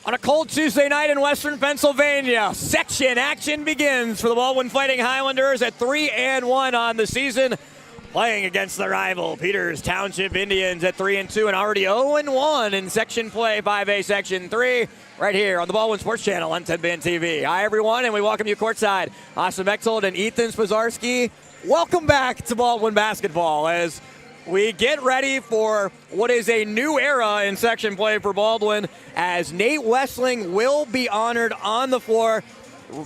On a cold Tuesday night in Western Pennsylvania, section action begins for the Baldwin Fighting Highlanders at 3-1 on the season, playing against the rival Peters Township Indians at 3-2 and already 0-1 in section play 5A Section 3, right here on the Baldwin Sports Channel on TenbandTV. Hi everyone, and we welcome you courtside. Austin Bechtold and Ethan Spazarski. Welcome back to Baldwin basketball as we get ready for what is a new era in section play for Baldwin, as Nate Wessling will be honored on the floor.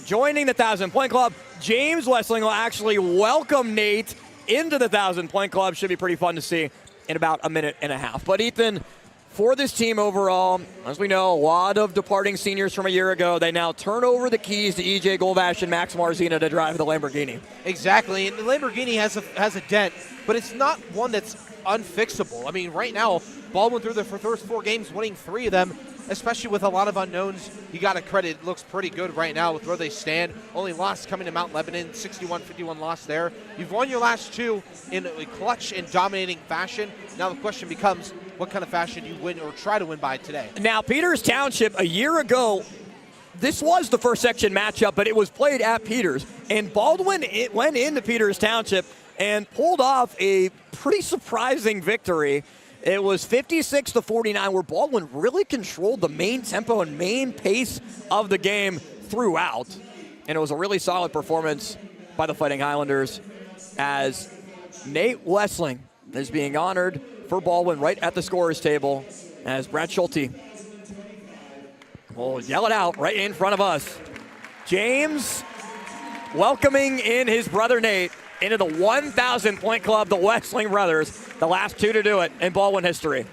Joining the 1,000-point club, James Wessling will actually welcome Nate into the 1,000-point club. Should be pretty fun to see in about a minute and a half. But Ethan, for this team overall, as we know, a lot of departing seniors from a year ago. They now turn over the keys to EJ Golvash and Max Marzina to drive the Lamborghini. Exactly, and the Lamborghini has a dent, but it's not one that's unfixable. I mean, right now, Baldwin through the first 4 games, winning 3 of them, especially with a lot of unknowns. You got to credit, it looks pretty good right now with where they stand. Only loss coming to Mount Lebanon, 61-51 loss there. You've won your last 2 in a clutch and dominating fashion. Now the question becomes, what kind of fashion you win or try to win by today? Now, Peters Township, a year ago, this was the first section matchup, but it was played at Peters. And Baldwin went into Peters Township and pulled off a pretty surprising victory. It was 56-49, where Baldwin really controlled the main tempo and main pace of the game throughout. And it was a really solid performance by the Fighting Highlanders, as Nate Wessling is being honored for Baldwin right at the scorer's table, as Brad Schulte will yell it out right in front of us. James welcoming in his brother Nate into the 1,000-point club, the Wessling brothers, the last 2 to do it in Baldwin history.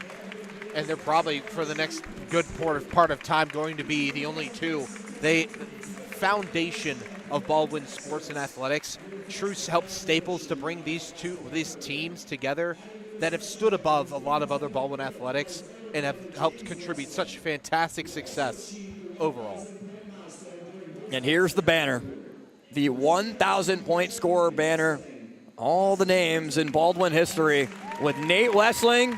And they're probably, for the next good part of time, going to be the only 2. They foundation of Baldwin sports and athletics. True helped staples to bring these teams together that have stood above a lot of other Baldwin athletics and have helped contribute such fantastic success overall. And here's the banner, the 1,000-point scorer banner. All the names in Baldwin history, with Nate Wessling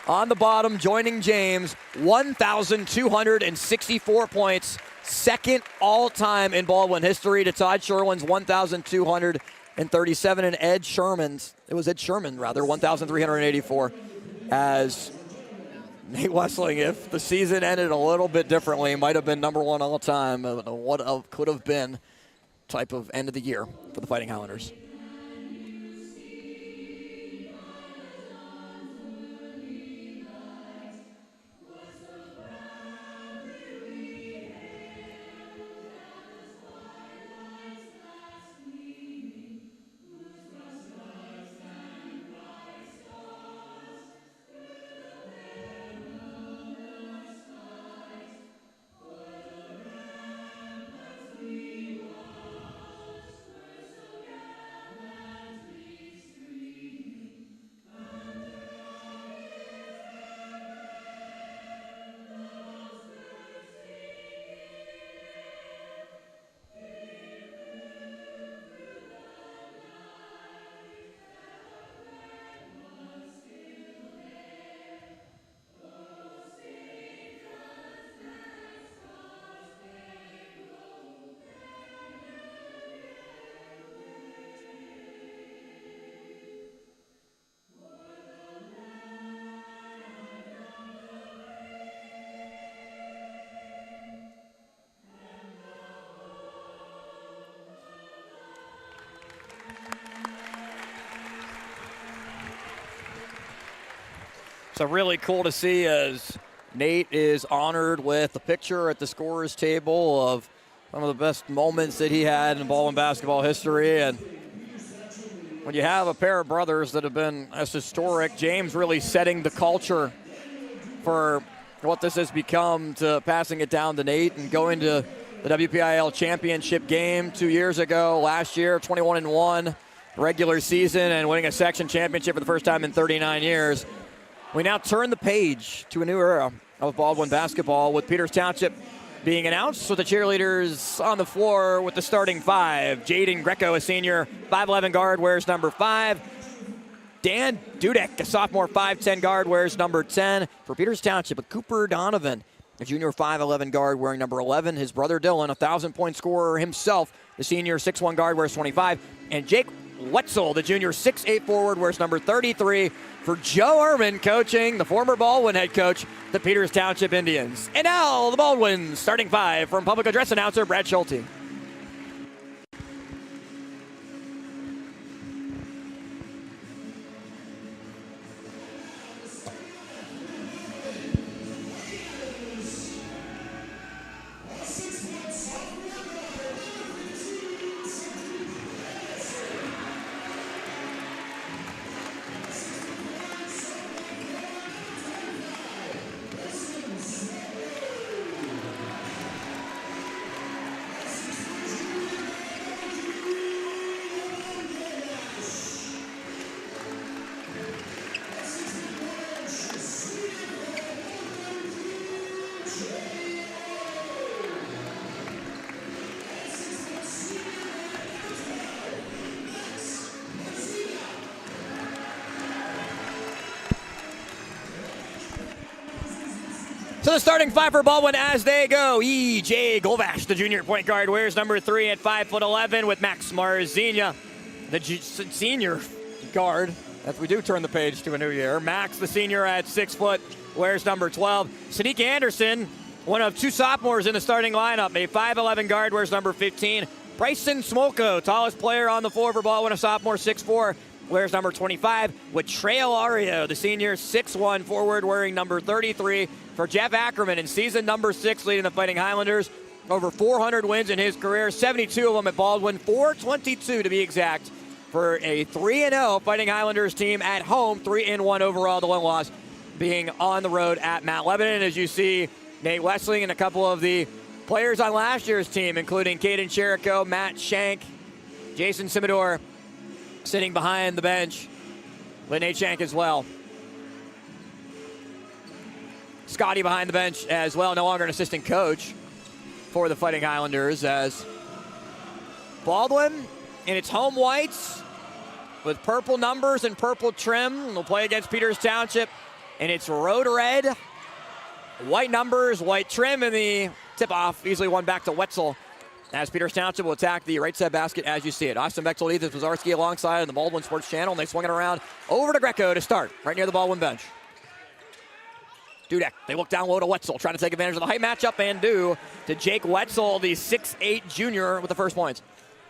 on the bottom joining James. 1,264 points, second all-time in Baldwin history to Todd Sherwin's 1,237 and Ed Sherman's. It was Ed Sherman, rather, 1,384. As Nate Wessling, if the season ended a little bit differently, might have been number 1 all time. What could have been type of end of the year for the Fighting Highlanders. So really cool to see as Nate is honored with a picture at the scorer's table of one of the best moments that he had in Baldwin basketball history. And when you have a pair of brothers that have been as historic, James really setting the culture for what this has become, to passing it down to Nate and going to the WPIAL championship game 2 years ago, last year, 21-1 regular season, and winning a section championship for the first time in 39 years. We now turn the page to a new era of Baldwin basketball, with Peters Township being announced with the cheerleaders on the floor with the starting 5. Jaden Greco, a senior, 5'11 guard, wears number 5. Dan Dudek, a sophomore, 5'10 guard, wears number 10. For Peters Township, with Cooper Donovan, a junior 5'11 guard wearing number 11. His brother Dylan, a 1,000-point scorer himself, the senior 6'1 guard wears 25. And Jake Wetzel, the junior 6'8 forward, wears number 33 for Joe Ehrman, coaching the former Baldwin head coach, the Peters Township Indians. And now the Baldwins starting five from public address announcer Brad Schulte. So the starting five for Baldwin as they go. E.J. Golvash, the junior point guard, wears number 3 at 5'11" with Max Marzina, the senior guard. As we do turn the page to a new year. Max, the senior at 6 foot, wears number 12. Sadiq Anderson, one of 2 sophomores in the starting lineup, a 5'11" guard, wears number 15. Bryson Smolko, tallest player on the floor for Baldwin, a sophomore, 6'4", wears number 25. With Trey Alario, the senior, 6'1" forward, wearing number 33. For Jeff Ackerman in season number 6, leading the Fighting Highlanders. Over 400 wins in his career, 72 of them at Baldwin, 422 to be exact. For a 3-0 Fighting Highlanders team at home, 3-1 overall. The one loss being on the road at Mount Lebanon. As you see, Nate Wessling and a couple of the players on last year's team, including Caden Cherico, Matt Shank, Jason Simador, sitting behind the bench. Nate Shank as well. Scotty behind the bench as well, no longer an assistant coach for the Fighting Highlanders, as Baldwin in its home whites with purple numbers and purple trim will play against Peters Township in its road red, white numbers, white trim, and the tip-off easily won back to Wetzel as Peters Township will attack the right side basket as you see it. Austin Bexel, Ethan Pizarski alongside on the Baldwin Sports Channel, and they swing it around over to Greco to start right near the Baldwin bench. Dudek, they look down low to Wetzel, trying to take advantage of the height matchup, and do to Jake Wetzel, the 6'8 junior, with the first points.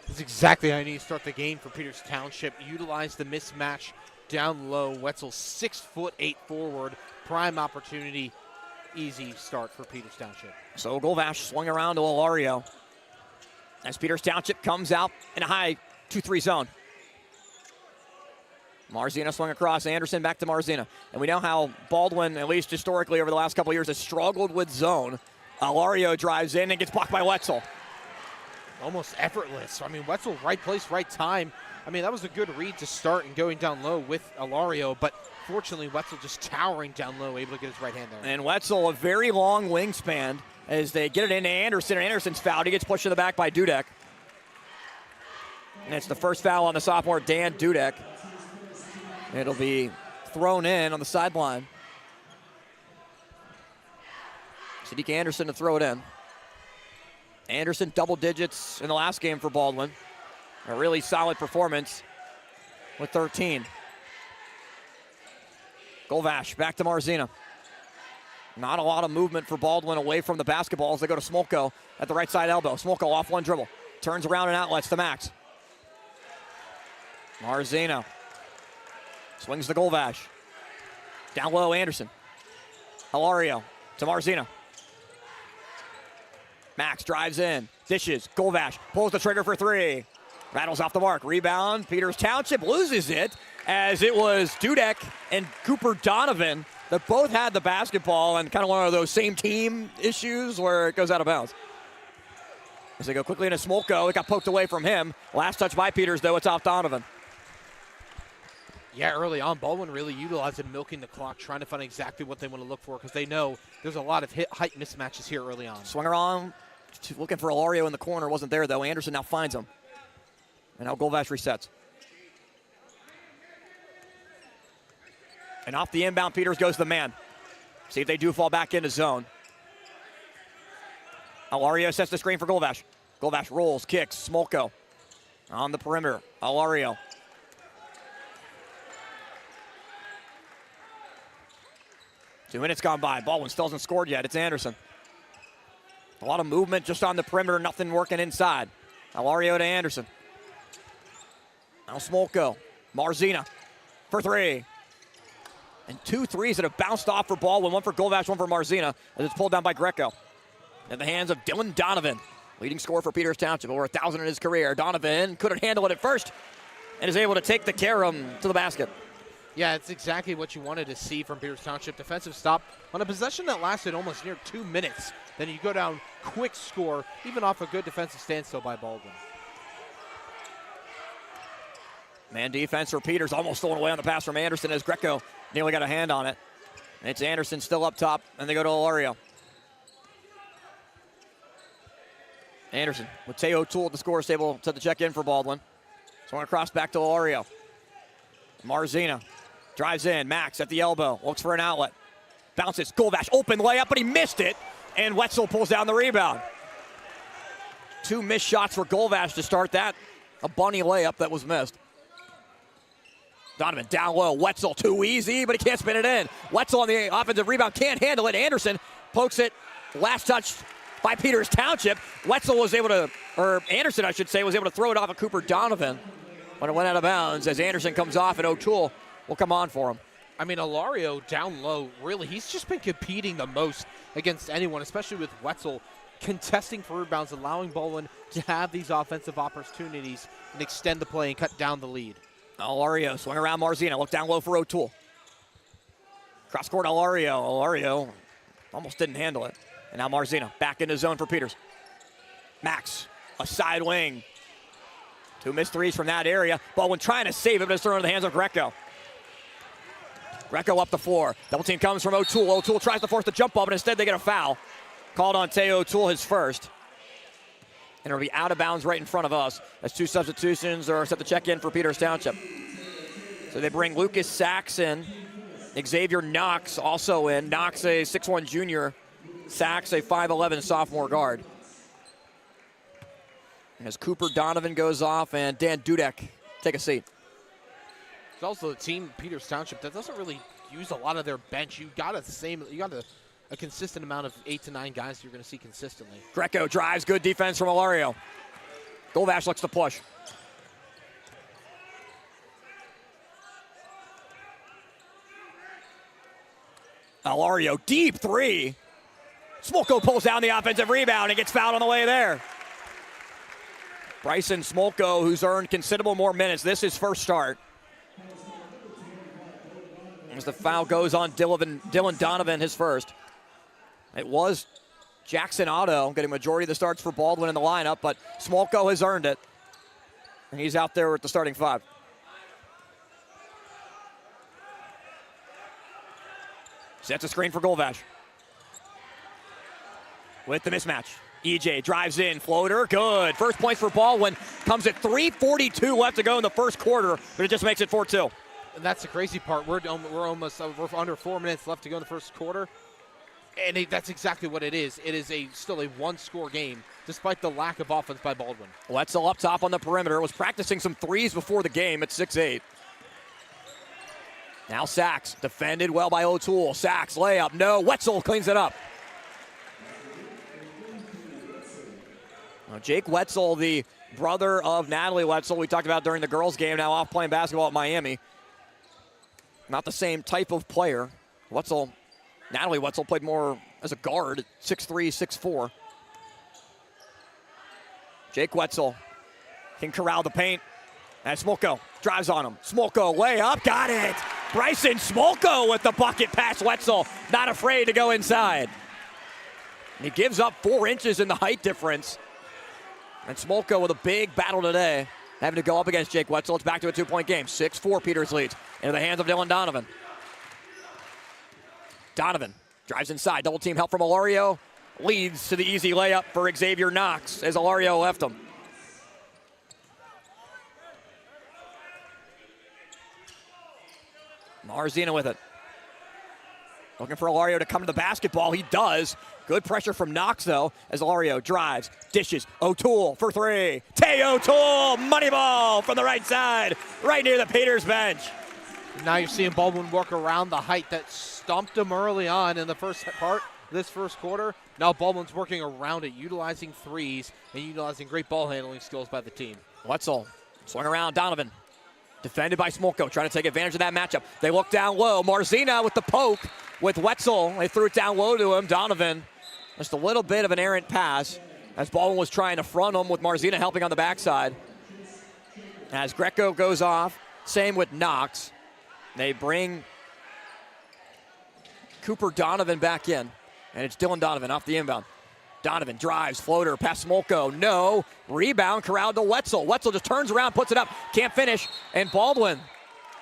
That's exactly how you need to start the game for Peters Township. Utilize the mismatch down low. Wetzel 6'8" forward, prime opportunity, easy start for Peters Township. So Golvash swung around to Alario as Peters Township comes out in a high 2-3 zone. Marzina swung across, Anderson back to Marzina. And we know how Baldwin, at least historically over the last couple of years, has struggled with zone. Alario drives in and gets blocked by Wetzel. Almost effortless. I mean, Wetzel, right place, right time. I mean, that was a good read to start and going down low with Alario, but fortunately, Wetzel just towering down low, able to get his right hand there. And Wetzel, a very long wingspan as they get it into Anderson. Anderson's fouled. He gets pushed in the back by Dudek. And it's the first foul on the sophomore, Dan Dudek. It'll be thrown in on the sideline. Sadiq Anderson to throw it in. Anderson double digits in the last game for Baldwin. A really solid performance with 13. Golvash back to Marzina. Not a lot of movement for Baldwin away from the basketball as they go to Smolko at the right side elbow. Smolko off one dribble. Turns around and outlets to Max. Marzina swings to Golvash. Down low, Anderson. Alario to Marzina. Max drives in, dishes, Golvash pulls the trigger for 3. Rattles off the mark, rebound. Peters Township loses it as it was Dudek and Cooper Donovan that both had the basketball, and kind of one of those same team issues where it goes out of bounds. As they go quickly into Smolko, it got poked away from him. Last touch by Peters, though, it's off Donovan. Yeah, early on, Baldwin really utilized it, milking the clock, trying to find exactly what they want to look for because they know there's a lot of height mismatches here early on. Swung around, looking for Alario in the corner. Wasn't there, though. Anderson now finds him. And now Golvash resets. And off the inbound, Peters goes to the man. See if they do fall back into zone. Alario sets the screen for Golvash. Golvash rolls, kicks, Smolko on the perimeter. Alario. Two minutes gone by. Baldwin still hasn't scored yet. It's Anderson. A lot of movement just on the perimeter, nothing working inside. Alario to Anderson. Now Smolko. Marzina for three. And 2 threes that have bounced off for Baldwin. One for Golvash, one for Marzina. As it's pulled down by Greco. In the hands of Dylan Donovan. Leading scorer for Peters Township. Over 1,000 in his career. Donovan couldn't handle it at first. And is able to take the carom to the basket. Yeah, it's exactly what you wanted to see from Peters Township. Defensive stop on a possession that lasted almost near 2 minutes. Then you go down, quick score, even off a good defensive standstill by Baldwin. Man defense for Peters, almost stolen away on the pass from Anderson as Greco nearly got a hand on it. And it's Anderson still up top, and they go to Alario. Anderson with Teo Toole at the scores table to the check in for Baldwin. So on across back to Alario. Marzina drives in, Max at the elbow, looks for an outlet. Bounces, Golvash, open layup, but he missed it. And Wetzel pulls down the rebound. 2 missed shots for Golvash to start that. A bunny layup that was missed. Donovan down low, Wetzel too easy, but he can't spin it in. Wetzel on the offensive rebound, can't handle it. Anderson pokes it, last touch by Peters Township. Wetzel was able to, or Anderson I should say, was able to throw it off of Cooper Donovan. But it went out of bounds as Anderson comes off and O'Toole will come on for him. I mean, Alario down low, really, he's just been competing the most against anyone, especially with Wetzel contesting for rebounds, allowing Baldwin to have these offensive opportunities and extend the play and cut down the lead. Alario swing around Marzina, look down low for O'Toole. Cross court Alario. Alario almost didn't handle it. And now Marzina back into zone for Peters. Max, a side wing. 2 missed threes from that area. Baldwin trying to save it, but it's thrown into the hands of Greco. Greco up the floor. Double team comes from O'Toole. O'Toole tries to force the jump ball, but instead they get a foul. Called on Teo O'Toole, his first. And it'll be out of bounds right in front of us as 2 substitutions are set to check in for Peters Township. So they bring Lucas Sachs in. Xavier Knox also in. Knox, a 6'1 junior. Sachs, a 5'11 sophomore guard. As Cooper Donovan goes off and Dan Dudek take a seat. It's also a team, Peters Township, that doesn't really use a lot of their bench. You got a consistent amount of 8 to 9 guys you're going to see consistently. Greco drives, good defense from Alario. Golvash looks to push. Alario, deep three. Smolko pulls down the offensive rebound and gets fouled on the way there. Bryson Smolko, who's earned considerable more minutes. This is first start. As the foul goes on Dylan Donovan, his first. It was Jackson Otto getting majority of the starts for Baldwin in the lineup, but Smolko has earned it. And he's out there with the starting 5. Sets a screen for Golvash. With the mismatch. EJ drives in, floater, good. First points for Baldwin. Comes at 3:42 left to go in the first quarter, but it just makes it 4-2. And that's the crazy part. We're under 4 minutes left to go in the first quarter. And that's exactly what it is. It is still a 1-score game, despite the lack of offense by Baldwin. Wetzel up top on the perimeter. Was practicing some threes before the game at 6'8". Now Sachs, defended well by O'Toole. Sachs, layup, no. Wetzel cleans it up. Now Jake Wetzel, the brother of Natalie Wetzel, we talked about during the girls' game, now off playing basketball at Miami. Not the same type of player. Natalie Wetzel played more as a guard at 6'3", 6'4". Jake Wetzel can corral the paint. And Smolko drives on him. Smolko, layup, got it. Bryson Smolko with the bucket past Wetzel. Not afraid to go inside. He gives up 4 inches in the height difference. And Smolko with a big battle today, having to go up against Jake Wetzel. It's back to a 2-point game. 6-4 Peters leads into the hands of Dylan Donovan. Donovan drives inside. Double team help from Alario. Leads to the easy layup for Xavier Knox as Alario left him. Marzina with it. Looking for Alario to come to the basketball. He does. Good pressure from Knox, though, as Alario drives, dishes. O'Toole for three. Tay O'Toole, money ball from the right side, right near the Peters bench. Now you're seeing Baldwin work around the height that stumped him early on in the first part, this first quarter. Now Baldwin's working around it, utilizing threes and utilizing great ball handling skills by the team. Wetzel swung around, Donovan. Defended by Smolko, trying to take advantage of that matchup. They look down low. Marzina with the poke with Wetzel. They threw it down low to him. Donovan, just a little bit of an errant pass as Baldwin was trying to front him with Marzina helping on the backside. As Greco goes off, same with Knox. They bring Cooper Donovan back in, and it's Dylan Donovan off the inbound. Donovan drives, floater, past Smolko, no. Rebound, corralled to Wetzel. Wetzel just turns around, puts it up, can't finish, and Baldwin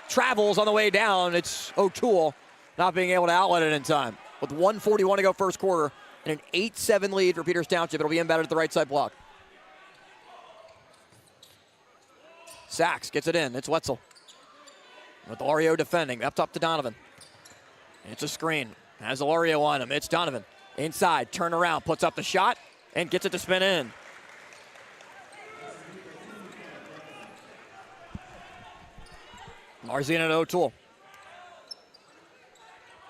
travels on the way down. It's O'Toole not being able to outlet it in time. With 1:41 to go first quarter and an 8-7 lead for Peters Township, it'll be inbounded at the right side block. Sachs gets it in, it's Wetzel. With Alario defending, up top to Donovan. It's a screen, has Alario on him, it's Donovan. Inside, turn around, puts up the shot, and gets it to spin in. Marzina and O'Toole.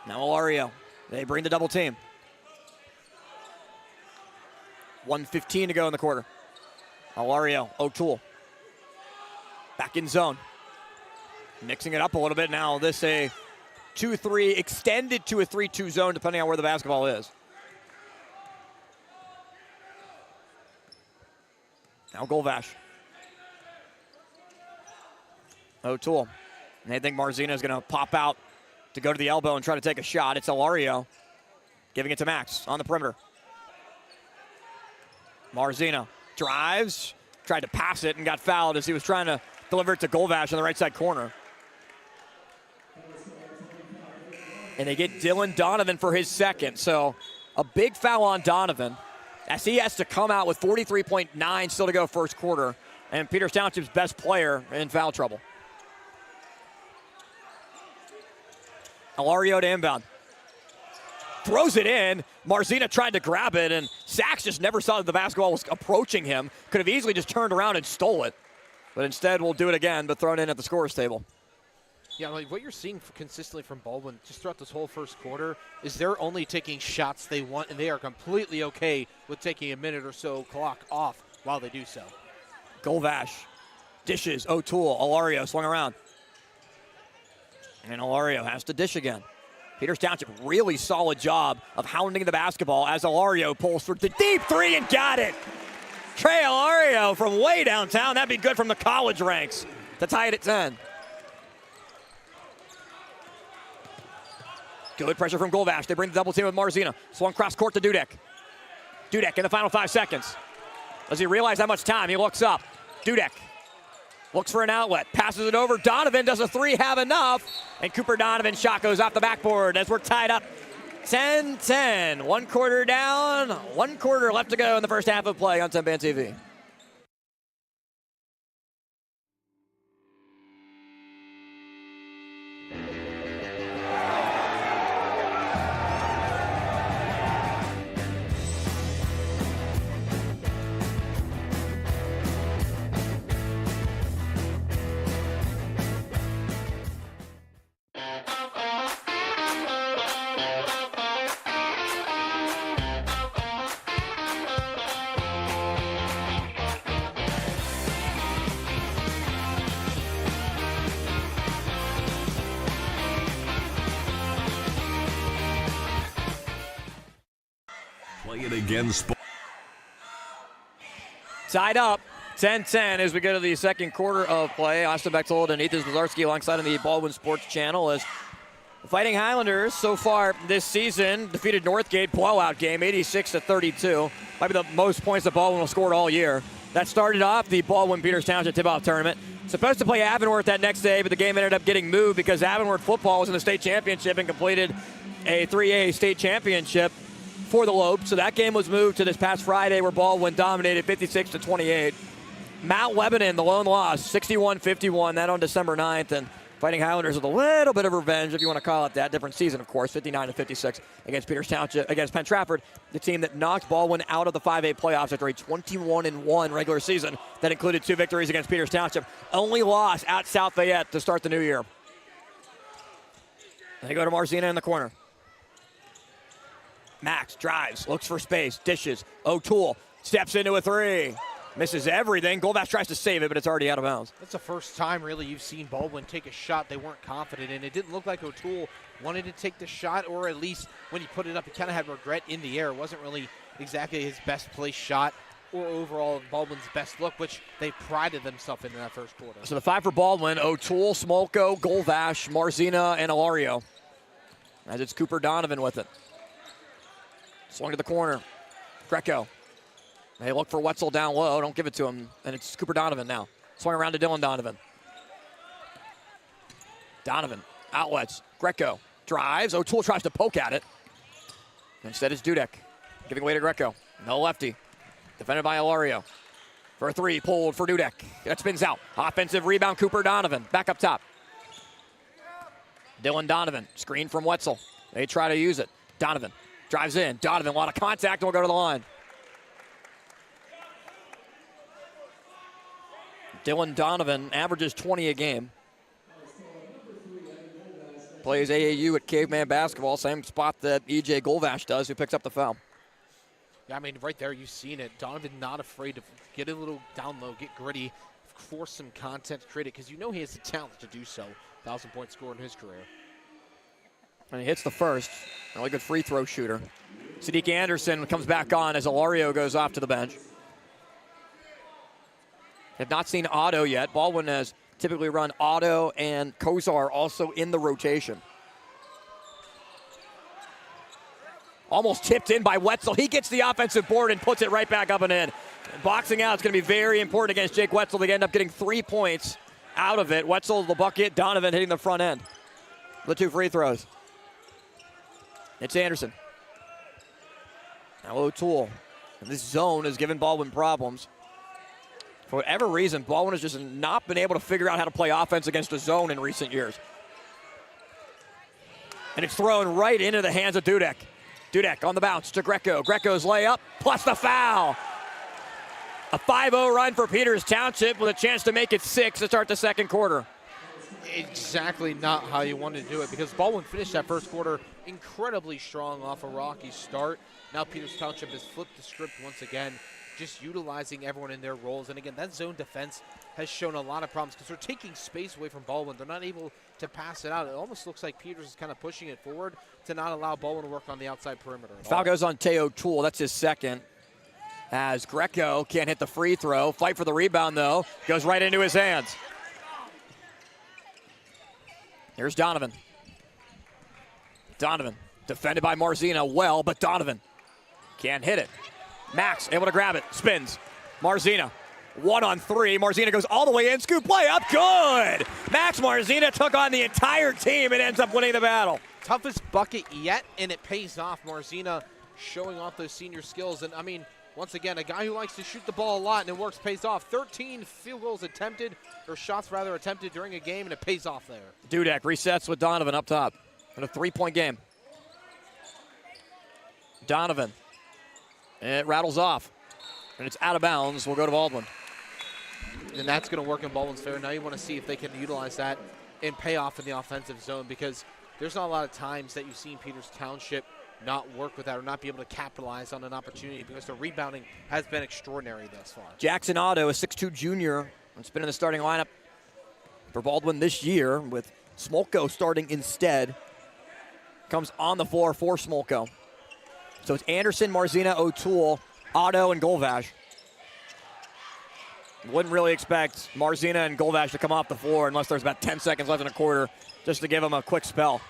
Now Alario. They bring the double team. 1:15 to go in the quarter. Alario, O'Toole. Back in zone. Mixing it up a little bit now. This a 2-3 extended to a 3-2 zone depending on where the basketball is. Now Golvash. O'Toole. And they think Marzina is going to pop out to go to the elbow and try to take a shot. It's Alario giving it to Max on the perimeter. Marzina drives, tried to pass it and got fouled as he was trying to deliver it to Golvash on the right side corner. And they get Dylan Donovan for his second. So a big foul on Donovan as he has to come out with 43.9 still to go first quarter. And Peters Township's best player in foul trouble. Alario to inbound. Throws it in. Marzina tried to grab it, and Sachs just never saw that the basketball was approaching him. Could have easily just turned around and stole it. But instead, we'll do it again, but thrown in at the scorer's table. Yeah, like what you're seeing consistently from Baldwin just throughout this whole first quarter is they're only taking shots they want, and they are completely okay with taking a minute or so clock off while they do so. Golvash dishes. O'Toole. Alario swung around. And Alario has to dish again. Peters Township, really solid job of hounding the basketball as Alario pulls for the deep three and got it. Trey Alario from way downtown. That'd be good from the college ranks to tie it at 10. Good pressure from Golvash. They bring the double team with Marzina. Swung cross court to Dudek. Dudek in the final 5 seconds. Does he realize how much time? He looks up. Dudek looks for an outlet. Passes it over. Donovan does a three, have enough. And Cooper Donovan's shot goes off the backboard as we're tied up 10-10. 1 quarter down. 1 quarter left to go in the first half of play on TenbandTV. Play it again. Tied up 10-10 as we go to the second quarter of play. Austin Bechtold and Ethan Zazarski alongside on the Baldwin Sports Channel as the Fighting Highlanders so far this season defeated Northgate, blowout game, 86-32. Might be the most points that Baldwin will score all year. That started off the Baldwin Peters Township tip-off tournament. Supposed to play Avonworth that next day, but the game ended up getting moved because Avonworth football was in the state championship and completed a 3A state championship for the Lopes. So that game was moved to this past Friday where Baldwin dominated 56-28. Mount Lebanon, the lone loss, 61-51, that on December 9th. And Fighting Highlanders with a little bit of revenge, if you want to call it that. Different season, of course, 59-56 against Peters Township, against Penn Trafford, the team that knocked Baldwin out of the 5A playoffs after a 21-1 regular season that included 2 victories against Peters Township. Only loss at South Fayette to start the new year. They go to Marzina in the corner. Max drives, looks for space, dishes. O'Toole steps into a 3. Misses everything. Golvash tries to save it, but it's already out of bounds. That's the first time, really, you've seen Baldwin take a shot they weren't confident in. It didn't look like O'Toole wanted to take the shot, or at least when he put it up, he kind of had regret in the air. It wasn't really exactly his best placed shot or overall Baldwin's best look, which they prided themselves in that first quarter. So the 5 for Baldwin: O'Toole, Smolko, Golvash, Marzina, and Ilario. As it's Cooper Donovan with it. Swung to the corner. Greco. They look for Wetzel down low. Don't give it to him. And it's Cooper Donovan now. Swung around to Dylan Donovan. Donovan outlets. Greco drives. O'Toole tries to poke at it. Instead it's Dudek. Giving way to Greco. No lefty. Defended by Ilario. For a 3, pulled for Dudek. That spins out. Offensive rebound, Cooper Donovan. Back up top. Dylan Donovan. Screen from Wetzel. They try to use it. Donovan drives in. Donovan, a lot of contact, and will go to the line. Dylan Donovan averages 20 a game. Plays AAU at Caveman Basketball, same spot that EJ Golvash does, who picks up the foul. Yeah, I mean, right there, you've seen it. Donovan not afraid to get a little down low, get gritty, force some content, create it, because you know he has the talent to do so. 1,000-point scorer in his career. And he hits the first. Really good free throw shooter. Sadiq Anderson comes back on as Ilario goes off to the bench. Have not seen Otto yet. Baldwin has typically run Otto and Kozar also in the rotation. Almost tipped in by Wetzel. He gets the offensive board and puts it right back up and in. Boxing out is going to be very important against Jake Wetzel. They end up getting 3 points out of it. Wetzel, the bucket, Donovan hitting the front end. The 2 free throws. It's Anderson. Now O'Toole. This zone has given Baldwin problems. For whatever reason, Baldwin has just not been able to figure out how to play offense against a zone in recent years. And it's thrown right into the hands of Dudek. Dudek on the bounce to Greco. Greco's layup, plus the foul. A 5-0 run for Peters Township with a chance to make it 6 to start the second quarter. Exactly not how you wanted to do it, because Baldwin finished that first quarter incredibly strong off a rocky start. Now Peters Township has flipped the script once again, just utilizing everyone in their roles. And again, that zone defense has shown a lot of problems because they're taking space away from Baldwin. They're not able to pass it out. It almost looks like Peters is kind of pushing it forward to not allow Baldwin to work on the outside perimeter. Foul goes on Teo O'Toole. That's his second. As Greco can't hit the free throw. Fight for the rebound, though. Goes right into his hands. Here's Donovan. Donovan defended by Marzina well, but Donovan can't hit it. Max able to grab it, spins. Marzina, 1-on-3. Marzina goes all the way in, scoop layup, good! Max Marzina took on the entire team and ends up winning the battle. Toughest bucket yet, and it pays off. Marzina showing off those senior skills. And I mean, once again, a guy who likes to shoot the ball a lot and it works, pays off. 13 field goals attempted, or shots rather attempted during a game, and it pays off there. Dudek resets with Donovan up top in a 3-point game. Donovan. It rattles off, and it's out of bounds. We'll go to Baldwin. And that's going to work in Baldwin's favor. Now you want to see if they can utilize that and pay off in the offensive zone, because there's not a lot of times that you've seen Peters Township not work with that or not be able to capitalize on an opportunity, because the rebounding has been extraordinary thus far. Jackson Otto, a 6'2 junior, has been in the starting lineup for Baldwin this year, with Smolko starting instead. Comes on the floor for Smolko. So it's Anderson, Marzina, O'Toole, Otto, and Golvash. Wouldn't really expect Marzina and Golvash to come off the floor unless there's about 10 seconds left in a quarter, just to give them a quick spell.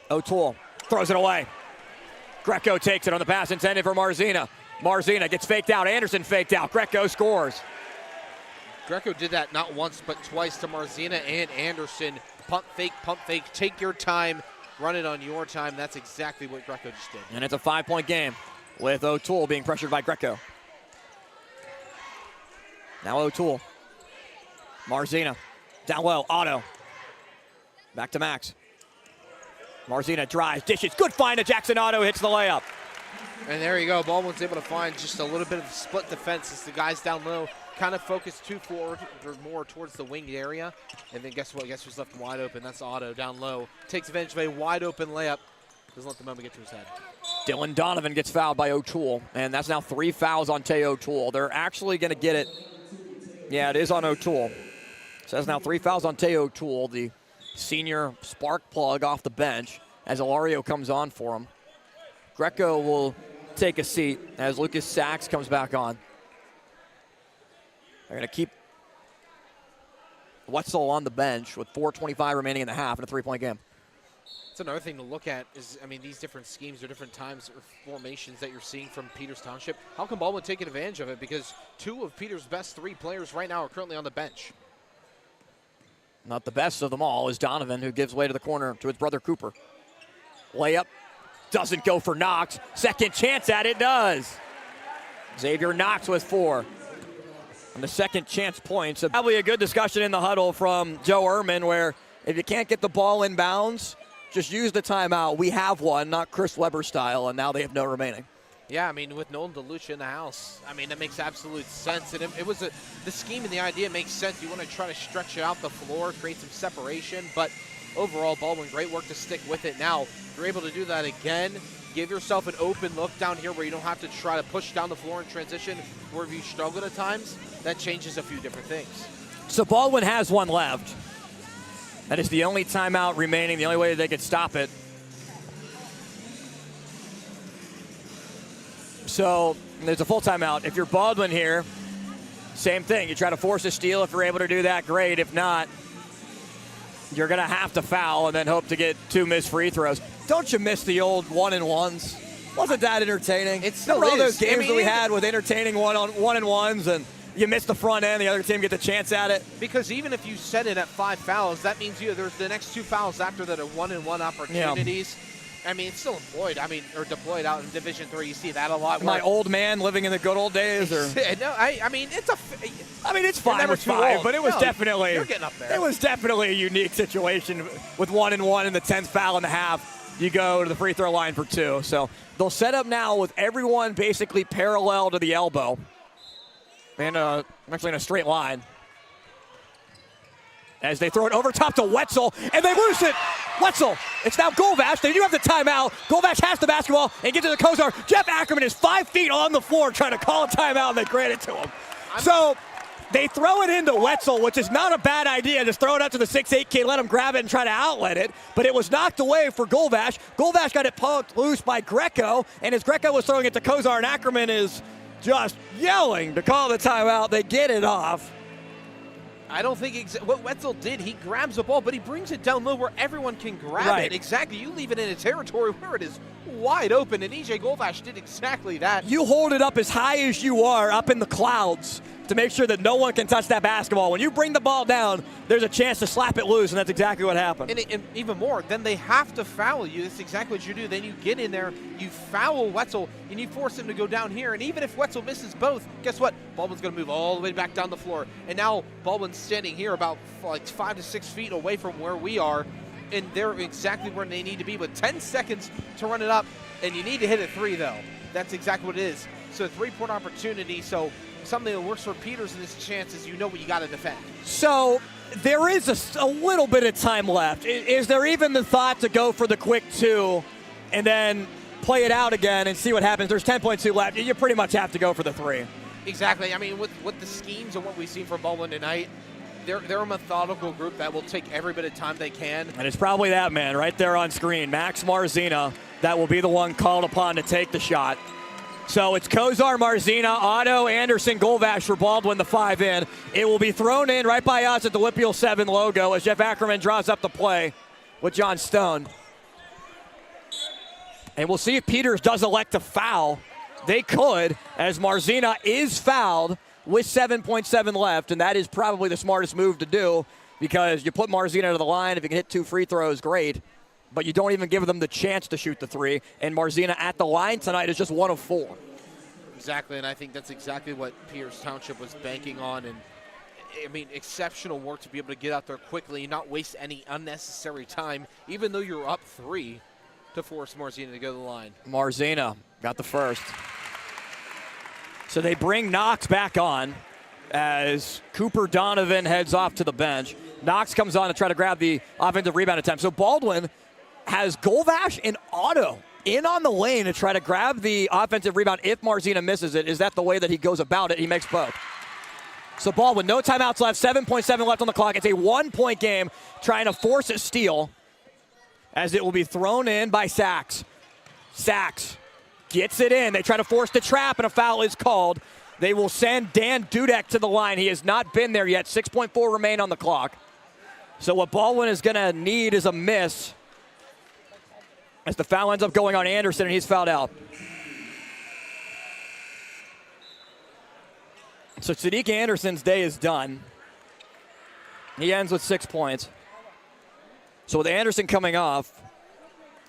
O'Toole throws it away. Greco takes it on the pass intended for Marzina. Marzina gets faked out. Anderson faked out. Greco scores. Greco did that not once but twice to Marzina and Anderson. Pump fake, take your time. Run it on your time. That's exactly what Greco just did. And it's a 5-point game with O'Toole being pressured by Greco. Now O'Toole. Marzina. Down low. Otto. Back to Max. Marzina drives, dishes, good find to Jackson Otto, hits the layup. And there you go. Baldwin's able to find just a little bit of split defense as the guys down low kind of focus too forward or more towards the wing area. And then guess what? Guess who's left wide open? That's Otto down low. Takes advantage of a wide open layup. Doesn't let the moment get to his head. Dylan Donovan gets fouled by O'Toole, and that's now 3 fouls on Tay O'Toole. They're actually going to get it. Yeah, it is on O'Toole. So that's now 3 fouls on Tay O'Toole, the senior spark plug off the bench, as Ilario comes on for him. Greco will take a seat as Lucas Sachs comes back on. They're going to keep Wetzel on the bench with 4:25 remaining in the half in a 3-point game. That's another thing to look at is, I mean, these different schemes or different times or formations that you're seeing from Peters Township. How can Baldwin take advantage of it? Because 2 of Peters' best 3 players right now are currently on the bench. Not the best of them all is Donovan, who gives way to the corner to his brother Cooper. Layup doesn't go for Knox. Second chance at it does. Xavier Knox with 4. And the second chance points. So probably a good discussion in the huddle from Joe Ehrman, where if you can't get the ball in bounds, just use the timeout. We have one, not Chris Webber style, and now they have no remaining. Yeah, I mean, with Nolan DeLucia in the house, I mean, that makes absolute sense. And it was the scheme and the idea makes sense. You want to try to stretch it out the floor, create some separation. But overall, Baldwin, great work to stick with it. Now, you're able to do that again. Give yourself an open look down here where you don't have to try to push down the floor in transition, where if you struggle at times, that changes a few different things. So Baldwin has one left. That is the only timeout remaining, the only way they could stop it. So there's a full timeout. If you're Baldwin here, same thing. You try to force a steal. If you're able to do that, great. If not, you're going to have to foul and then hope to get 2 missed free throws. Don't you miss the old 1-and-1s? Wasn't that entertaining? It still Remember all is. those games that we had with entertaining 1-and-1s and you miss the front end, the other team gets a chance at it? Because even if you set it at 5 fouls, that means there's the next 2 fouls after that are 1-and-1 opportunities. Yeah. I mean, it's still employed. I mean, or deployed out in Division III. You see that a lot. My old man living in the good old days, or no? I mean, it's a. I mean, it's 5 or 5, but it was definitely. You're getting up there. It was definitely a unique situation with 1-and-1 and the 10th foul in the half. You go to the free throw line for 2. So they'll set up now with everyone basically parallel to the elbow, and actually in a straight line. As they throw it over top to Wetzel, and they lose it. Wetzel, it's now Golvash. They do have the timeout. Golvash has the basketball and gets to the Kozar. Jeff Ackerman is 5 feet on the floor trying to call a timeout, and they grant it to him. So they throw it into Wetzel, which is not a bad idea. Just throw it up to the 6'8" kid, let him grab it and try to outlet it. But it was knocked away for Golvash. Golvash got it poked loose by Greco, and as Greco was throwing it to Kozar, and Ackerman is just yelling to call the timeout. They get it off. I don't think what Wetzel did, he grabs the ball, but he brings it down low where everyone can grab it. Exactly. You leave it in a territory where it is wide open, and EJ Golvash did exactly that. You hold it up as high as you are, up in the clouds, to make sure that no one can touch that basketball. When you bring the ball down, there's a chance to slap it loose, and that's exactly what happened. And even more, then they have to foul you. That's exactly what you do. Then you get in there, you foul Wetzel, and you force him to go down here. And even if Wetzel misses both, guess what? Baldwin's going to move all the way back down the floor. And now Baldwin's standing here about like 5 to 6 feet away from where we are, and they're exactly where they need to be with 10 seconds to run it up. And you need to hit a 3, though. That's exactly what it is. So 3-point opportunity. So something that works for Peters in this chance is you know what you got to defend. So there is a little bit of time left. Is there even the thought to go for the quick 2 and then play it out again and see what happens? There's 10.2 left. You pretty much have to go for the 3. Exactly. I mean, with the schemes and what we've seen from Baldwin tonight, they're a methodical group that will take every bit of time they can. And it's probably that man right there on screen, Max Marzina, that will be the one called upon to take the shot. So it's Kozar, Marzina, Otto, Anderson, Golvash for Baldwin, the 5 in. It will be thrown in right by us at the WPIAL 7 logo as Jeff Ackerman draws up the play with John Stone. And we'll see if Peters does elect to foul. They could, as Marzina is fouled with 7.7 left, and that is probably the smartest move to do because you put Marzina to the line. If you can hit 2 free throws, great. But you don't even give them the chance to shoot the 3. And Marzina at the line tonight is just 1 of 4. Exactly, and I think that's exactly what Peters Township was banking on. And I mean, exceptional work to be able to get out there quickly and not waste any unnecessary time, even though you're up 3, to force Marzina to go to the line. Marzina got the first. So they bring Knox back on as Cooper Donovan heads off to the bench. Knox comes on to try to grab the offensive rebound attempt. So Baldwin has Golvash and Otto in on the lane to try to grab the offensive rebound if Marzina misses it. Is that the way that he goes about it? He makes both. So Baldwin, no timeouts left, 7.7 left on the clock. It's a 1-point game, trying to force a steal as it will be thrown in by Sachs. Sachs gets it in. They try to force the trap, and a foul is called. They will send Dan Dudek to the line. He has not been there yet. 6.4 remain on the clock. So what Baldwin is going to need is a miss as the foul ends up going on Anderson, and he's fouled out. So Sadiq Anderson's day is done. He ends with 6 points. So with Anderson coming off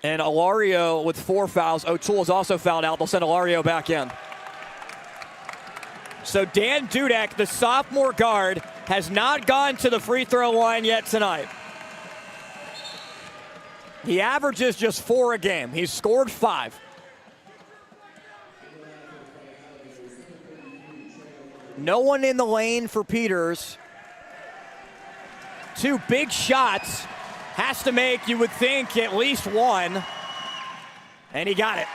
and Alario with 4 fouls, O'Toole is also fouled out. They'll send Alario back in. So Dan Dudek, the sophomore guard, has not gone to the free throw line yet tonight. He averages just 4 a game. He's scored 5. No one in the lane for Peters. 2 big shots. Has to make, you would think, at least 1. And he got it.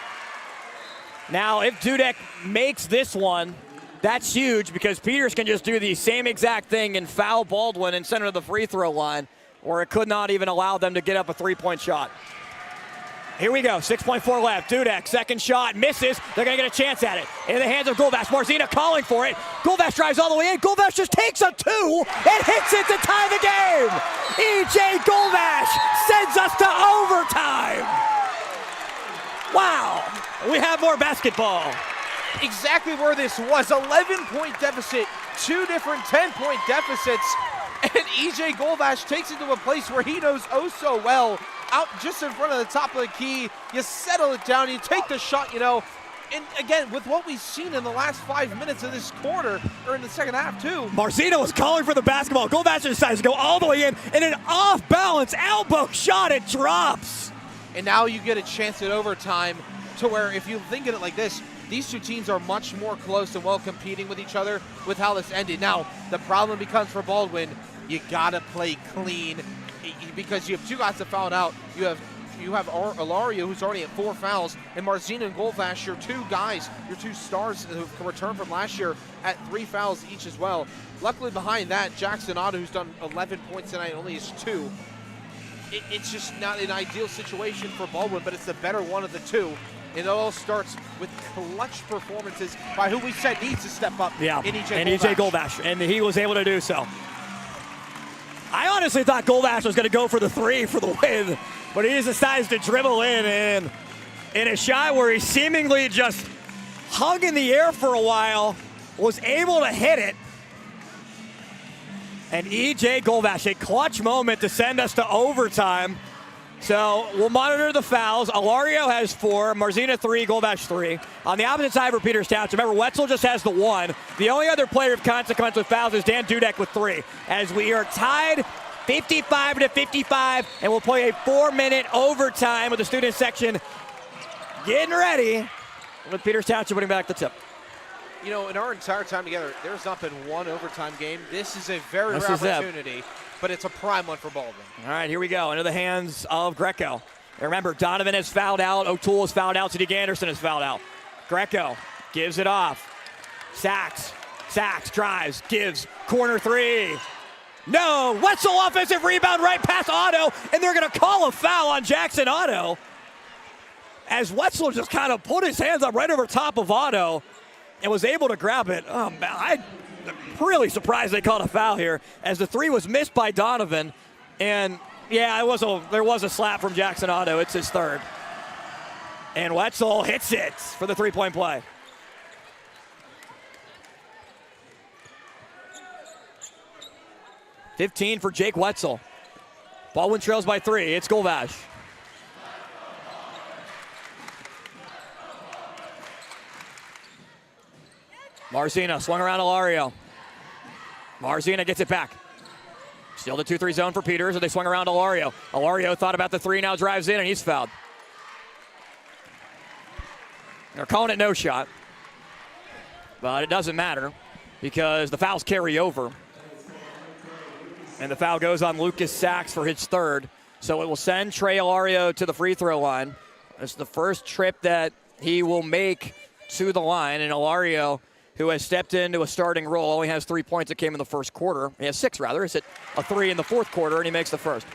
Now, if Dudek makes this one, that's huge because Peters can just do the same exact thing and foul Baldwin and send him to the free throw line, or it could not even allow them to get up a 3-point shot. Here we go, 6.4 left. Dudek, second shot, misses. They're going to get a chance at it. In the hands of Golvash. Marzina calling for it. Golvash drives all the way in. Golvash just takes a 2 and hits it to tie the game. E.J. Golvash sends us to overtime. Wow, we have more basketball. Exactly where this was, 11-point deficit, 2 different 10-point deficits, and E.J. Golvash takes it to a place where he knows oh so well. Out just in front of the top of the key, you settle it down, you take the shot, and again, with what we've seen in the last 5 minutes of this quarter, or in the second half too. Marzino was calling for the basketball. Golvash decides to go all the way in, and an off-balance elbow shot, it drops. And now you get a chance at overtime to where if you think of it like this, these 2 teams are much more close and well competing with each other with how this ended. Now, the problem becomes for Baldwin, you gotta play clean because you have 2 guys that fouled out. You have Alario, who's already at 4 fouls, and Marzina and Golvash, your 2 guys, your 2 stars who can return from last year at 3 fouls each as well. Luckily behind that, Jackson Otto, who's done 11 points tonight, only has 2. It's just not an ideal situation for Baldwin, but it's the better one of the 2. And it all starts with clutch performances by who we said needs to step up in E.J. Golvash, and he was able to do so. I honestly thought Golvash was going to go for the 3 for the win, but he just decides to dribble in, and in a shot where he seemingly just hung in the air for a while, was able to hit it. And E.J. Golvash, a clutch moment to send us to overtime. So we'll monitor the fouls. Alario has 4, Marzina 3, Golvash 3. On the opposite side for Peters Township, remember Wetzel just has the 1. The only other player of consequence with fouls is Dan Dudek with 3. As we are tied 55-55, and we'll play a 4-minute overtime with the student section getting ready with Peters Township winning back the tip. In our entire time together, there's not been 1 overtime game. This is a very rare opportunity, but it's a prime one for Baldwin. All right, here we go. Into the hands of Greco. And remember, Donovan has fouled out. O'Toole has fouled out. Sadiq Anderson has fouled out. Greco gives it off. Sachs drives, gives, corner 3. No, Wetzel offensive rebound right past Otto, and they're going to call a foul on Jackson Otto. As Wetzel just kind of put his hands up right over top of Otto and was able to grab it. Oh, man, I'm really surprised they called a foul here as the 3 was missed by Donovan. And, yeah, there was a slap from Jackson Otto. It's his 3rd. And Wetzel hits it for the 3-point play. $15 for Jake Wetzel. Baldwin trails by 3. It's Golvash. Marzina swung around Alario. Marzina gets it back. Still the 2-3 zone for Peters, and they swung around Alario. Alario thought about the three, now drives in, and he's fouled. They're calling it no shot, but it doesn't matter because the fouls carry over. And the foul goes on Lucas Sachs for his third. So it will send Trey Alario to the free throw line. It's the first trip that he will make to the line. And Alario, who has stepped into a starting role, only has 3 points that came in the first quarter. He has 6, rather. He's hit a 3 in the fourth quarter, and he makes the first.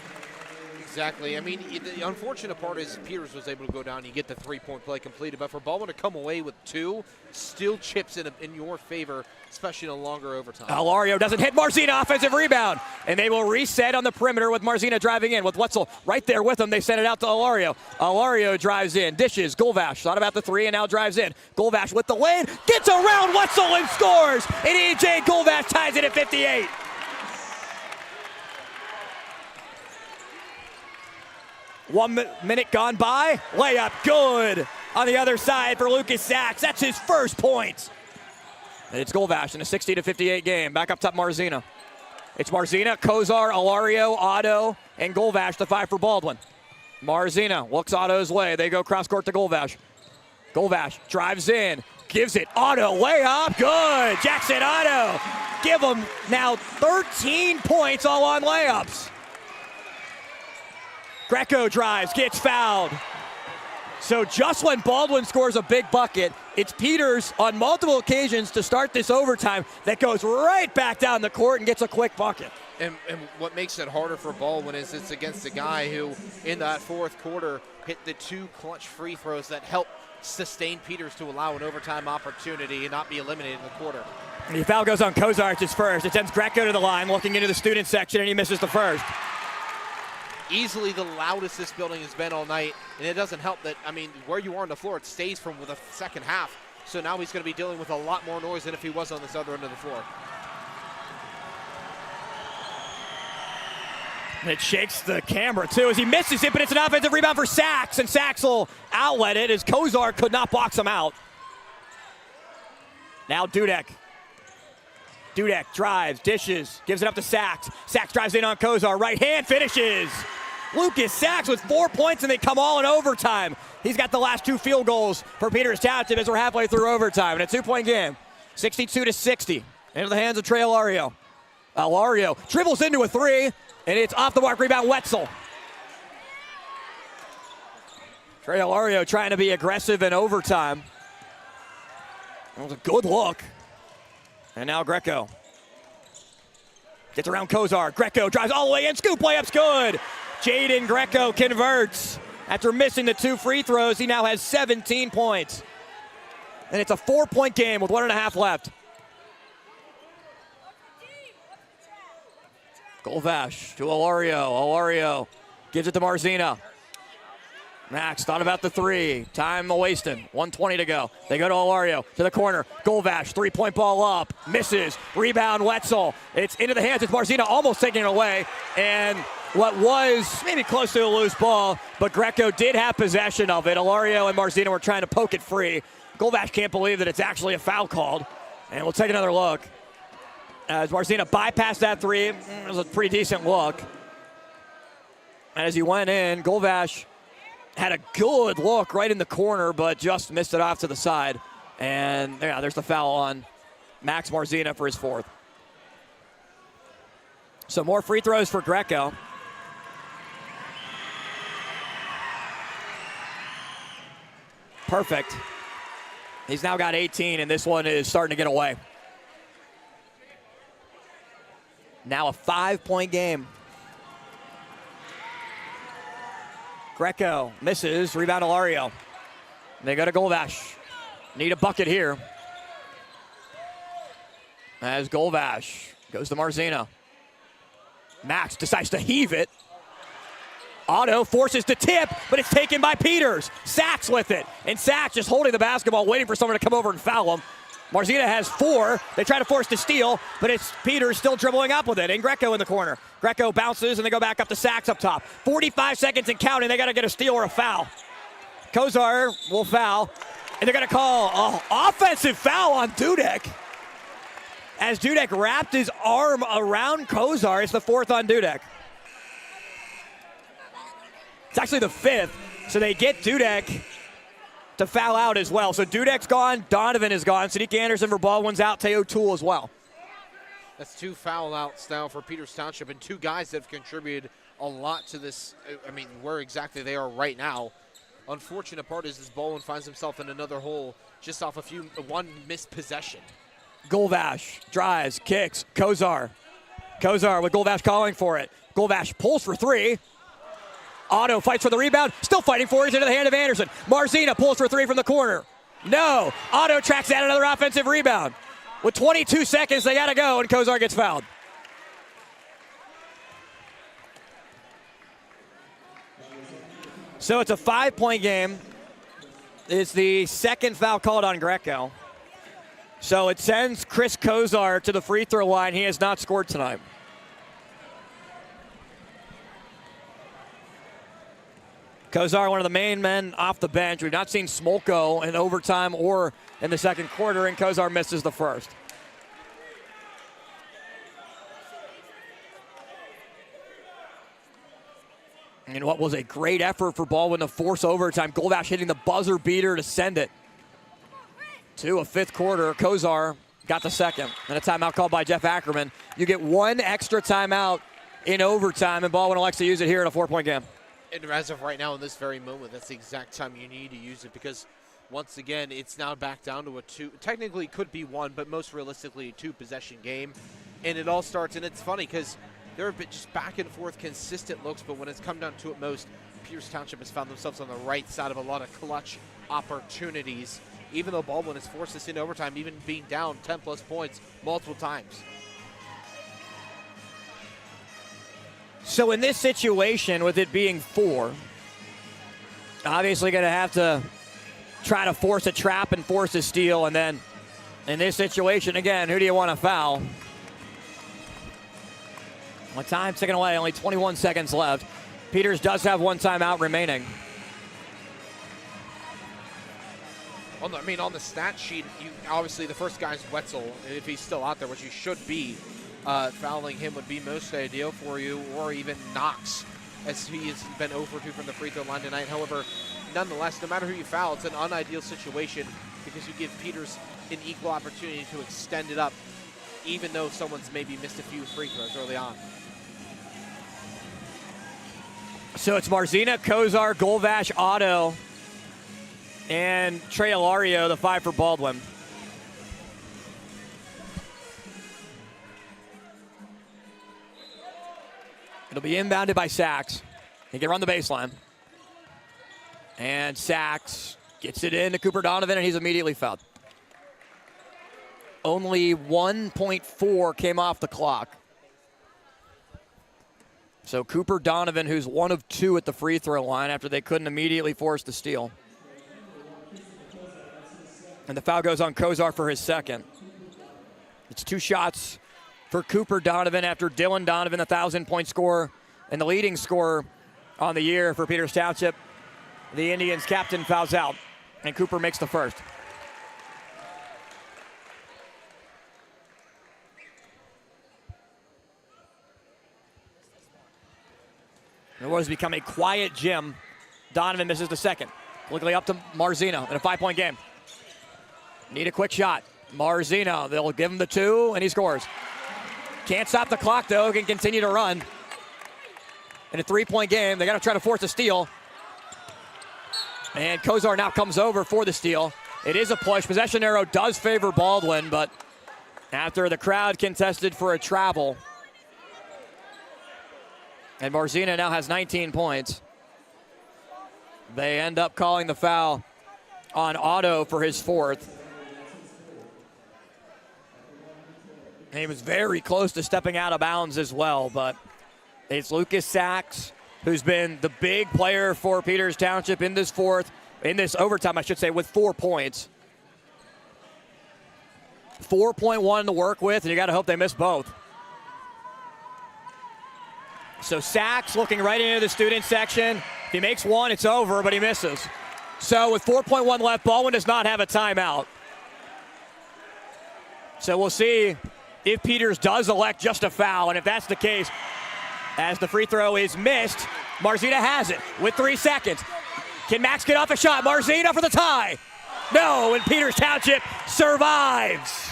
Exactly. I mean, the unfortunate part is Peters was able to go down and get the 3-point play completed. But for Baldwin to come away with 2, still chips in your favor, especially in a longer overtime. Alario doesn't hit Marzina, offensive rebound. And they will reset on the perimeter with Marzina driving in. With Wetzel right there with him, they send it out to Alario. Alario drives in, dishes, Golvash thought about the 3 and now drives in. Golvash with the lane, gets around Wetzel and scores. And E.J. Golvash ties it at 58. One minute gone by, layup good on the other side for Lucas Sachs. That's his first point. And it's Golvash in a 60-58 game. Back up top, Marzina. It's Marzina, Kozar, Alario, Otto, and Golvash, the 5 for Baldwin. Marzina looks Otto's way. They go cross court to Golvash. Golvash drives in, gives it. Otto, layup, good. Jackson Otto, give him now 13 points all on layups. Greco drives, gets fouled. So just when Baldwin scores a big bucket, it's Peters on multiple occasions to start this overtime that goes right back down the court and gets a quick bucket. And what makes it harder for Baldwin is it's against a guy who, in that fourth quarter, hit the 2 clutch free throws that helped sustain Peters to allow an overtime opportunity and not be eliminated in the quarter. The foul goes on Kozar's first. It sends Greco to the line, looking into the student section, and he misses the first. Easily the loudest this building has been all night, and it doesn't help that, I mean, where you are on the floor, it stays from the second half. So now he's going to be dealing with a lot more noise than if he was on this other end of the floor. And it shakes the camera, too, as he misses it, but it's an offensive rebound for Sachs, and Sachs will outlet it as Kozar could not box him out. Now Dudek. Dudek drives, dishes, gives it up to Sachs. Sachs drives in on Kozar, right hand, finishes. Lucas Sachs with 4 points, and they come all in overtime. He's got the last 2 field goals for Peters Township as we're halfway through overtime. And a 2-point game, 62-60. Into the hands of Trey Alario. Alario dribbles into a 3, and it's off the mark, rebound Wetzel. Trey Alario trying to be aggressive in overtime. That was a good look. And now Greco gets around Kozar. Greco drives all the way in. Scoop layup's good. Jaden Greco converts. After missing the 2 free throws, he now has 17 points. And it's a 4-point game with 1.5 left. Golvash to Alario. Alario gives it to Marzina. Max thought about the 3. Time wasting. 1:20 to go. They go to Alario to the corner. Golvash, 3-point ball up. Misses. Rebound Wetzel. It's into the hands. It's Marzina almost taking it away. And what was maybe close to a loose ball, but Greco did have possession of it. Alario and Marzina were trying to poke it free. Golvash can't believe that it's actually a foul called. And we'll take another look. As Marzina bypassed that 3, it was a pretty decent look. And as he went in, Golvash had a good look right in the corner, but just missed it off to the side. And yeah, there's the foul on Max Marzina for his 4th. So more free throws for Greco. Perfect. He's now got 18, and this one is starting to get away. Now a 5-point game. Greco misses, rebound Alario. They go to Golvash. Need a bucket here. As Golvash goes to Marzina. Max decides to heave it. Otto forces the tip, but it's taken by Peters. Sachs with it. And Sachs just holding the basketball, waiting for someone to come over and foul him. Marzina has 4. They try to force the steal, but it's Peters still dribbling up with it. And Greco in the corner. Greco bounces, and they go back up to Sachs up top. 45 seconds and counting. They got to get a steal or a foul. Kozar will foul, and they're going to call an offensive foul on Dudek. as Dudek wrapped his arm around Kozar. It's the 4th on Dudek. It's actually the 5th, so they get Dudek to foul out as well. So Dudek's gone, Donovan is gone, Sadiq Anderson for Baldwin's out, Teo Toole as well. That's 2 foul outs now for Peters Township, and 2 guys that have contributed a lot to this. I mean, where exactly they are right now. Unfortunate part is this Baldwin finds himself in another hole just off one missed possession. Golvash drives, kicks, Kozar. Kozar with Golvash calling for it. Golvash pulls for 3. Otto fights for the rebound, still fighting for it, into the hand of Anderson. Marzina pulls for 3 from the corner. No, Otto tracks down another offensive rebound. With 22 seconds, they gotta go, and Kozar gets fouled. So it's a 5-point game. It's the 2nd foul called on Greco. So it sends Chris Kozar to the free throw line. He has not scored tonight. Kozar, one of the main men off the bench. We've not seen Smolko in overtime or in the 2nd quarter, and Kozar misses the 1st. And what was a great effort for Baldwin to force overtime. Golvash hitting the buzzer beater to send it to a 5th quarter. Kozar got the 2nd, and a timeout called by Jeff Ackerman. You get 1 extra timeout in overtime, and Baldwin elects to use it here in a 4-point game. And as of right now, in this very moment, that's the exact time you need to use it, because once again, it's now back down to a 2. Technically, it could be 1, but most realistically, a 2-possession game. And it all starts, and it's funny because there have been just back and forth consistent looks, but when it's come down to it most, Peters Township has found themselves on the right side of a lot of clutch opportunities, even though Baldwin has forced us into overtime, even being down 10-plus points multiple times. So in this situation, with it being 4, obviously going to have to try to force a trap and force a steal. And then in this situation, again, who do you want to foul? Well, time ticking away, only 21 seconds left. Peters does have 1 timeout remaining. On the stat sheet, obviously the first guy's Wetzel, if he's still out there, which he should be. Fouling him would be most ideal for you, or even Knox, as he has been 0 for 2 from the free throw line tonight. However, nonetheless, no matter who you foul, it's an unideal situation because you give Peters an equal opportunity to extend it up, even though someone's maybe missed a few free throws early on. So it's Marzina, Kozar, Golvash, Otto, and Trey Ilario, the 5 for Baldwin. It'll be inbounded by Sachs. He can run the baseline. And Sachs gets it into Cooper Donovan, and he's immediately fouled. Only 1.4 came off the clock. So Cooper Donovan, who's 1 of 2 at the free throw line after they couldn't immediately force the steal. And the foul goes on Kozar for his 2nd. It's 2 shots for Cooper Donovan after Dylan Donovan, the 1,000-point scorer and the leading scorer on the year for Peters Township. The Indians captain fouls out, and Cooper makes the 1st. It was become a quiet gym. Donovan misses the 2nd. Quickly up to Marzino in a 5-point game. Need a quick shot. Marzino, they'll give him the 2, and he scores. Can't stop the clock, though. Can continue to run. In a 3-point game, they got to try to force a steal. And Kozar now comes over for the steal. It is a push. Possession arrow does favor Baldwin, but after the crowd contested for a travel, and Marzina now has 19 points, they end up calling the foul on Otto for his 4th. And he was very close to stepping out of bounds as well, but it's Lucas Sachs, who's been the big player for Peters Township in this overtime, I should say, with 4 points. 4.1 to work with, and you got to hope they miss both. So Sachs looking right into the student section. If he makes 1, it's over, but he misses. So with 4.1 left, Baldwin does not have a timeout. So we'll see if Peters does elect just a foul. And if that's the case, as the free throw is missed, Marzina has it with 3 seconds. Can Max get off a shot? Marzina for the tie. No, and Peters Township survives.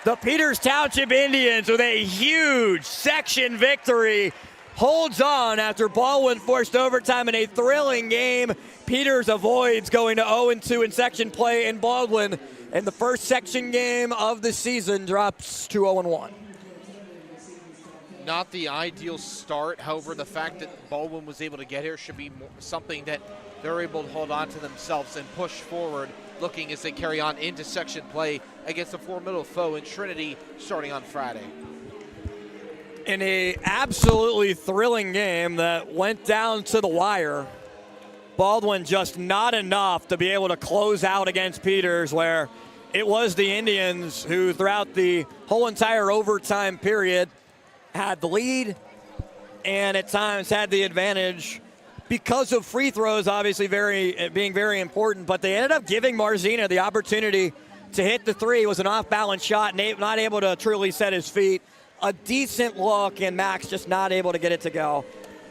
The Peters Township Indians with a huge section victory holds on after Baldwin forced overtime in a thrilling game. Peters avoids going to 0-2 in section play in Baldwin, and the first section game of the season drops to 0-1. Not the ideal start. However, the fact that Baldwin was able to get here should be something that they're able to hold on to themselves and push forward, looking as they carry on into section play against a formidable foe in Trinity starting on Friday. In a absolutely thrilling game that went down to the wire, Baldwin just not enough to be able to close out against Peters, where it was the Indians who throughout the whole entire overtime period had the lead and at times had the advantage because of free throws, obviously being very important, but they ended up giving Marzina the opportunity to hit the three. It was an off-balance shot, not able to truly set his feet. A decent look, and Max just not able to get it to go.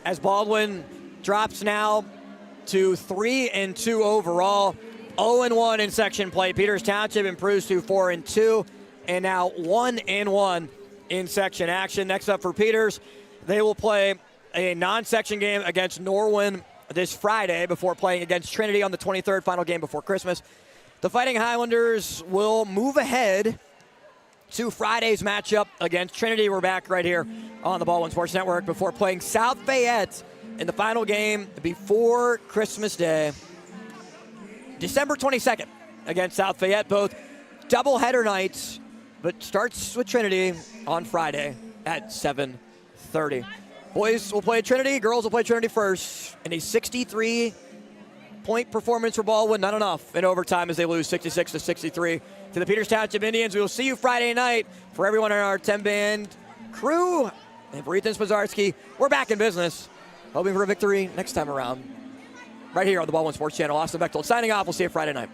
As Baldwin drops now to 3-2 overall, 0-1 in section play. Peters Township improves to 4-2, and now 1-1 in section action. Next up for Peters, they will play a non-section game against Norwin this Friday before playing against Trinity on the 23rd, final game before Christmas. The Fighting Highlanders will move ahead to Friday's matchup against Trinity. We're back right here on the Baldwin Sports Network before playing South Fayette in the final game before Christmas Day, December 22nd against South Fayette. Both doubleheader nights, but starts with Trinity on Friday at 7:30. Boys will play Trinity, girls will play Trinity first, in a 63-point performance for Baldwin. Not enough in overtime as they lose 66-63 to the Peters Township Indians. We will see you Friday night. For everyone on our Ten-Band crew and for Ethan Spazarski, we're back in business, hoping for a victory next time around. Right here on the Baldwin Sports Channel. Austin Bechtold signing off. We'll see you Friday night.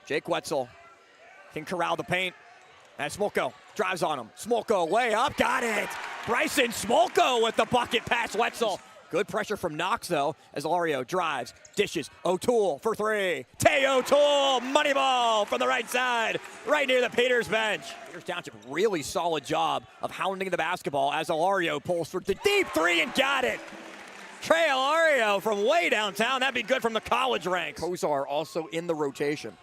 Jake Wetzel can corral the paint. And Smolko drives on him. Smolko way up, got it. Bryson Smolko with the bucket pass. Wetzel. Good pressure from Knox, though, as Alario drives, dishes. O'Toole for three. Tay O'Toole, money ball from the right side, right near the Peters bench. Peters Township, really solid job of hounding the basketball as Alario pulls for the deep three and got it. Trey Alario from way downtown. That'd be good from the college ranks. Kozar also in the rotation.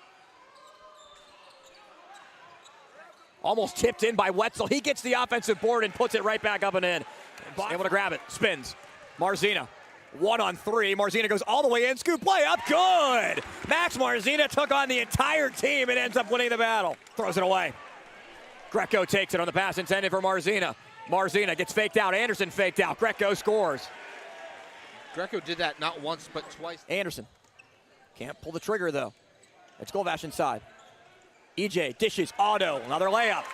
Almost tipped in by Wetzel. He gets the offensive board and puts it right back up and in. Able to grab it. Spins. Marzina. 1-on-3. Marzina goes all the way in. Scoop play up. Good. Max Marzina took on the entire team and ends up winning the battle. Throws it away. Greco takes it on the pass intended for Marzina. Marzina gets faked out. Anderson faked out. Greco scores. Greco did that not once but twice. Anderson. Can't pull the trigger, though. It's Golvash inside. EJ dishes, Otto, another layup.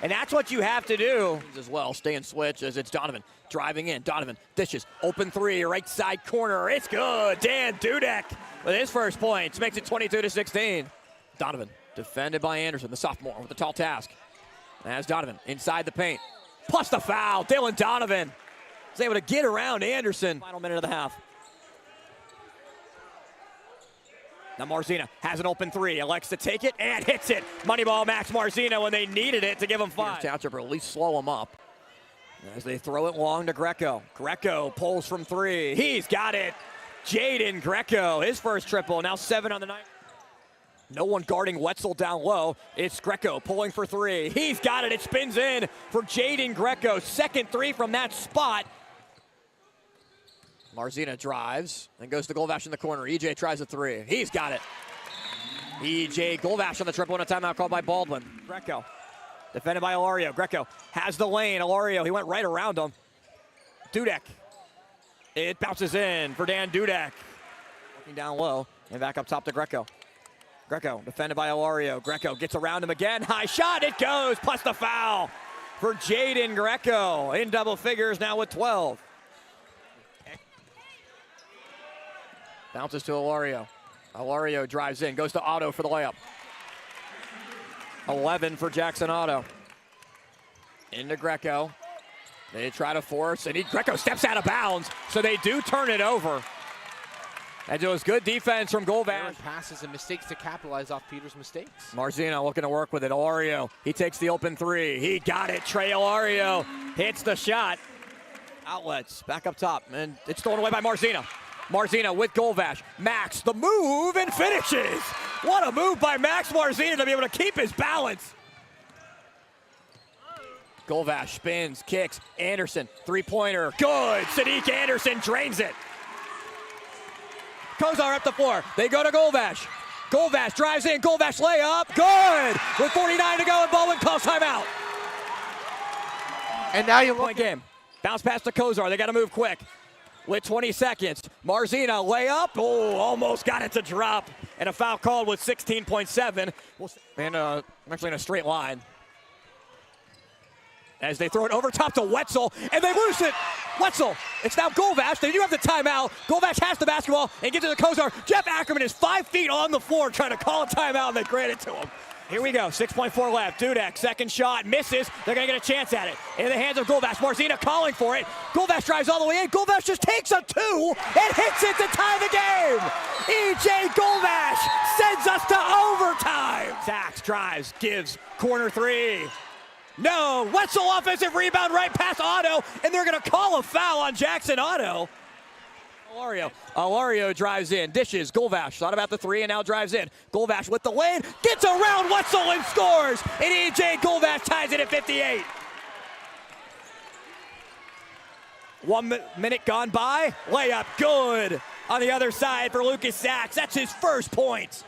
And that's what you have to do as well. Stay and switch as it's Donovan driving in. Donovan dishes, open three, right side corner. It's good. Dan Dudek with his first points. Makes it 22-16. Donovan defended by Anderson, the sophomore, with the tall task. As Donovan inside the paint. Plus the foul. Dylan Donovan is able to get around Anderson. Final minute of the half. Now Marzina has an open three, elects to take it and hits it. Moneyball Max Marzina when they needed it to give him 5. Township or at least slow him up as they throw it long to Greco. Greco pulls from 3. He's got it. Jaden Greco, his first triple, now 7 on the night. No one guarding Wetzel down low. It's Greco pulling for 3. He's got it. It spins in for Jaden Greco. Second 3 from that spot. Marzina drives and goes to Golvash in the corner. EJ tries a 3. He's got it. EJ Golvash on the triple and a timeout called by Baldwin. Greco defended by Alario. Greco has the lane. Alario, he went right around him. Dudek It bounces in for Dan Dudek. Looking down low and back up top to Greco. Greco defended by Ilario. Greco gets around him again. High shot, it goes, plus the foul for Jaden Greco. In double figures now with 12. Bounces to Ilario. Ilario drives in, goes to Otto for the layup. 11 for Jackson Otto. Into Greco. They try to force, and Greco steps out of bounds, so they do turn it over. And it was good defense from Golvash. Passes and mistakes to capitalize off Peters' mistakes. Marzino looking to work with it. Ilario, he takes the open three. He got it. Trey Ilario hits the shot. Outlets, back up top, and it's thrown away by Marzino. Marzino with Golvash. Max, the move, and finishes. What a move by Max Marzino to be able to keep his balance. Golvash spins, kicks. Anderson, three-pointer, good. Sadiq Anderson drains it. Kozar up the floor. They go to Golvash. Golvash drives in. Golvash layup. Good. With 49 to go, and Baldwin calls timeout. And now you Point game. Bounce pass to Kozar. They got to move quick. With 20 seconds. Marzino layup. Oh, almost got it to drop. And a foul called with 16.7. And actually in a straight line. As they throw it over top to Wetzel, and they lose it. Wetzel, it's now Golvash. They do have the timeout. Golvash has the basketball and gets it to Kozar. Jeff Ackerman is 5 feet on the floor trying to call a timeout, and they grant it to him. Here we go, 6.4 left. Dudek, second shot, misses. They're going to get a chance at it. In the hands of Golvash. Marzino calling for it. Golvash drives all the way in. Golvash just takes a two and hits it to tie the game. E.J. Golvash sends us to overtime. Sachs drives, gives corner three. No, Wetzel offensive rebound right past Otto, and they're going to call a foul on Jackson Otto. Ilario drives in, dishes, Golvash thought about the three and now drives in. Golvash with the lane, gets around Wetzel and scores, and E.J. Golvash ties it at 58. 1 minute gone by, layup good on the other side for Lucas Sachs. That's his first points.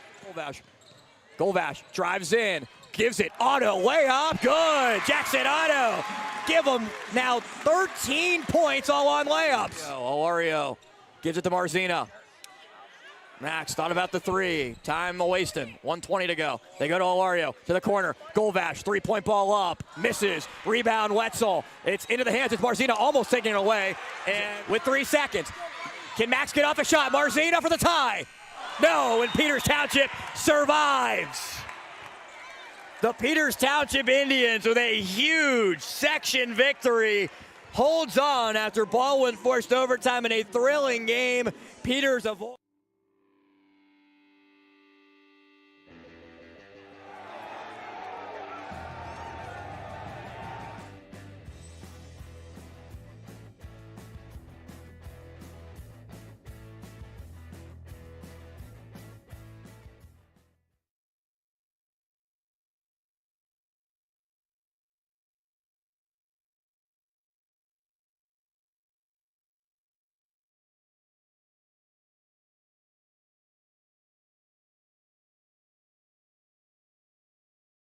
Golvash drives in. Gives it, Otto, layup, good. Jackson Otto, give him now 13 points all on layups. Ilario gives it to Marzino. Max thought about the three, time wasting, 1:20 to go. They go to Ilario, to the corner, Golvash, three-point ball up, misses, rebound Wetzel. It's into the hands, it's Marzino almost taking it away, and with 3 seconds. Can Max get off a shot? Marzino for the tie. No, and Peters Township survives. The Peters Township Indians with a huge section victory holds on after Baldwin forced overtime in a thrilling game. Peters avoids.